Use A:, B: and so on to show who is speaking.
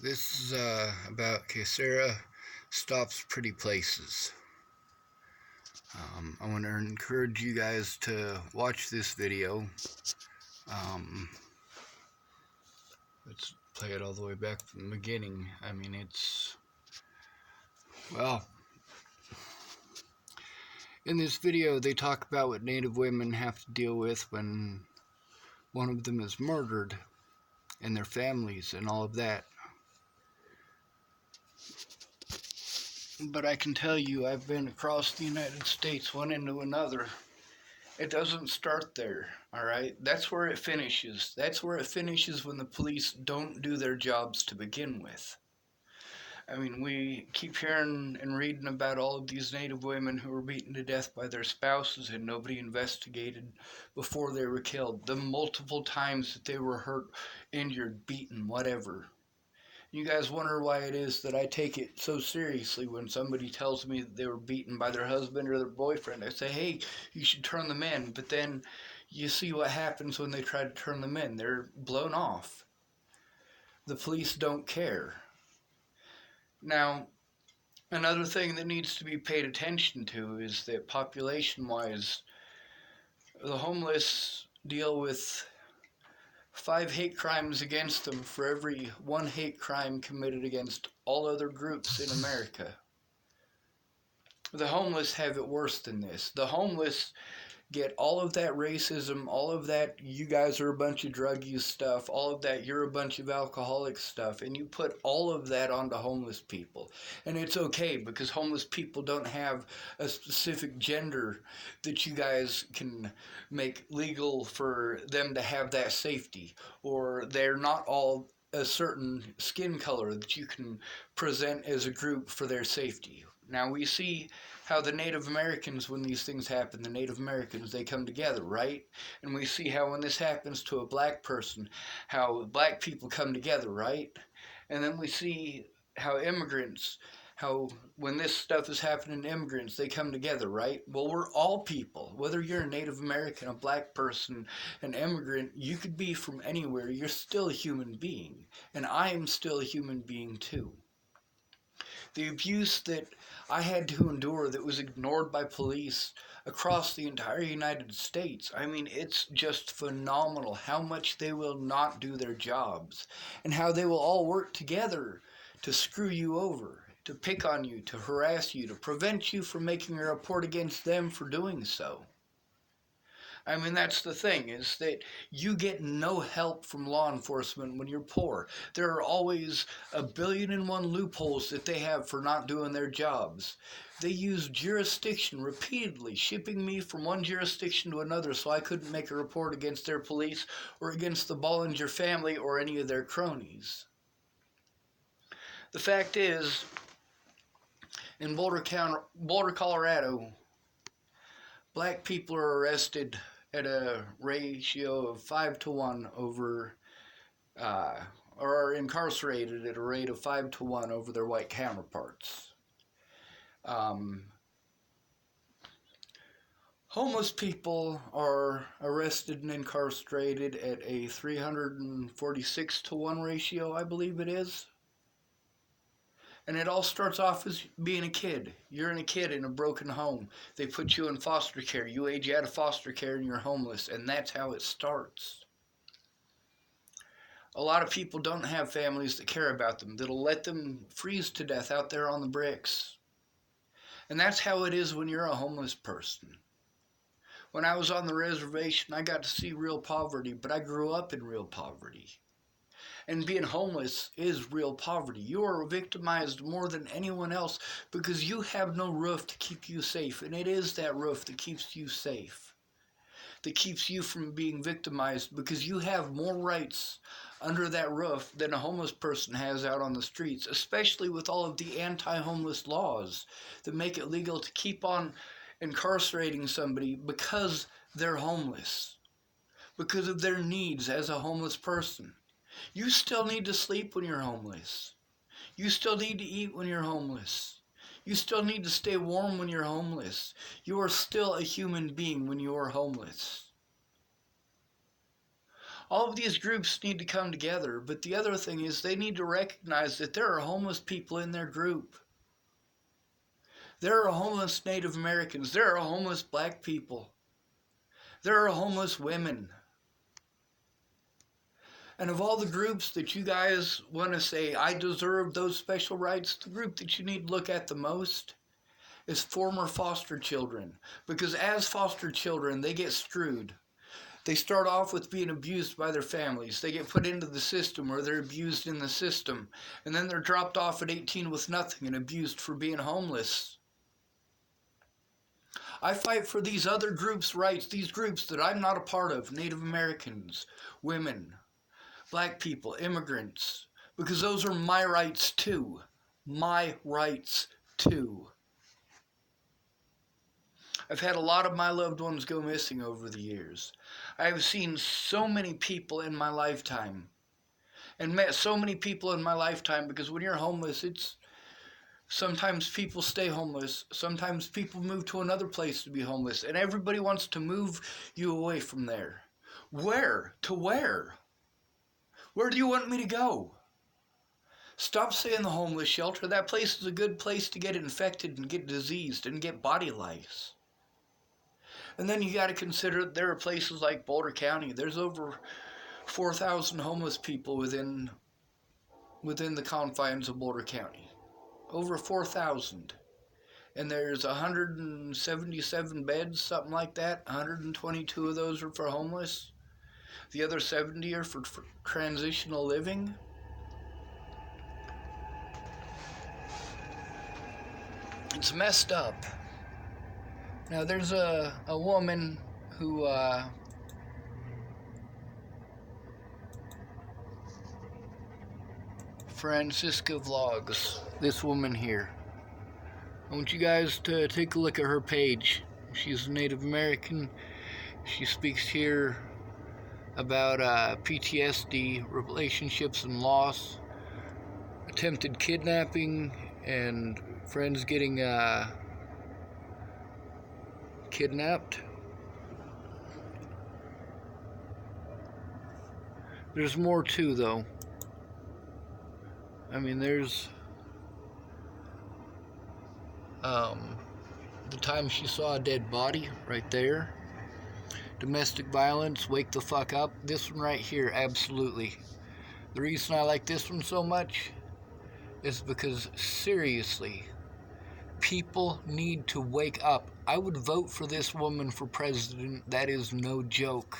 A: This is about Kyocera Stops Pretty Places. I want to encourage you guys to watch this video. Let's play it all the way back from the beginning. I mean, well, in this video they talk about what Native women have to deal with when one of them is murdered and their families and all of that. But I can tell you, I've been across the United States, one into another. It doesn't start there, all right? That's where it finishes. That's where it finishes when the police don't do their jobs to begin with. I mean, we keep hearing and reading about all of these Native women who were beaten to death by their spouses and nobody investigated before they were killed. The multiple times that they were hurt, injured, beaten, whatever. You guys wonder why it is that I take it so seriously when somebody tells me that they were beaten by their husband or their boyfriend. I say, hey, you should turn them in. But then you see what happens when they try to turn them in. They're blown off. The police don't care. Now, another thing that needs to be paid attention to is that population-wise, the homeless deal with 5 hate crimes against them for every 1 hate crime committed against all other groups in America. The homeless have it worse than this. The homeless get all of that racism, all of that you guys are a bunch of drug use stuff, all of that you're a bunch of alcoholic stuff, and you put all of that onto homeless people. And it's okay because homeless people don't have a specific gender that you guys can make legal for them to have that safety, or they're not all a certain skin color that you can present as a group for their safety. Now we see how the Native Americans, when these things happen, the Native Americans, they come together, right? And we see how when this happens to a black person, how black people come together, right? And then we see how immigrants, how when this stuff is happening to immigrants, they come together, right? Well, we're all people. Whether you're a Native American, a black person, an immigrant, you could be from anywhere. You're still a human being. And I am still a human being too. The abuse that I had to endure that was ignored by police across the entire United States. I mean, it's just phenomenal how much they will not do their jobs and how they will all work together to screw you over, to pick on you, to harass you, to prevent you from making a report against them for doing so. I mean, that's the thing, is that you get no help from law enforcement when you're poor. There are always 1,000,000,001 loopholes that they have for not doing their jobs. They use jurisdiction repeatedly, shipping me from one jurisdiction to another so I couldn't make a report against their police or against the Bollinger family or any of their cronies. The fact is, in Boulder, Colorado, black people are arrested at a ratio of 5 to 1 over, or are incarcerated at a rate of 5 to 1 over their white counterparts. Homeless people are arrested and incarcerated at a 346 to 1 ratio, I believe it is. And it all starts off as being a kid. You're a kid in a broken home. They put you in foster care. You age out of foster care and you're homeless. And that's how it starts. A lot of people don't have families that care about them, that'll let them freeze to death out there on the bricks. And that's how it is when you're a homeless person. When I was on the reservation, I got to see real poverty, but I grew up in real poverty. And being homeless is real poverty. You are victimized more than anyone else because you have no roof to keep you safe. And it is that roof that keeps you safe, that keeps you from being victimized, because you have more rights under that roof than a homeless person has out on the streets, especially with all of the anti-homeless laws that make it legal to keep on incarcerating somebody because they're homeless, because of their needs as a homeless person. You still need to sleep when you're homeless. You still need to eat when you're homeless. You still need to stay warm when you're homeless. You are still a human being when you are homeless. All of these groups need to come together, but the other thing is they need to recognize that there are homeless people in their group. There are homeless Native Americans. There are homeless black people. There are homeless women. And of all the groups that you guys want to say, I deserve those special rights, the group that you need to look at the most is former foster children. Because as foster children, they get screwed. They start off with being abused by their families. They get put into the system or they're abused in the system. And then they're dropped off at 18 with nothing and abused for being homeless. I fight for these other groups' rights, these groups that I'm not a part of, Native Americans, women, black people, immigrants, because those are my rights too. My rights too. I've had a lot of my loved ones go missing over the years. I have seen so many people in my lifetime and met so many people in my lifetime, because when you're homeless, sometimes people stay homeless. Sometimes people move to another place to be homeless, and everybody wants to move you away from there. Where? To where? Where do you want me to go? Stop saying the homeless shelter. That place is a good place to get infected and get diseased and get body lice. And then you got to consider there are places like Boulder County. There's over 4,000 homeless people within the confines of Boulder County. Over 4,000. And there's 177 beds, something like that. 122 of those are for homeless. The other 70 are for transitional living. It's messed up. Now there's a woman who Francisca Vlogs, this woman here. I want you guys to take a look at her page. She's a Native American. She speaks here about PTSD, relationships and loss, attempted kidnapping, and friends getting kidnapped. There's more too, though. I mean, there's the time she saw a dead body right there. Domestic violence, wake the fuck up. This one right here, absolutely. The reason I like this one so much is because, seriously, people need to wake up. I would vote for this woman for president. That is no joke.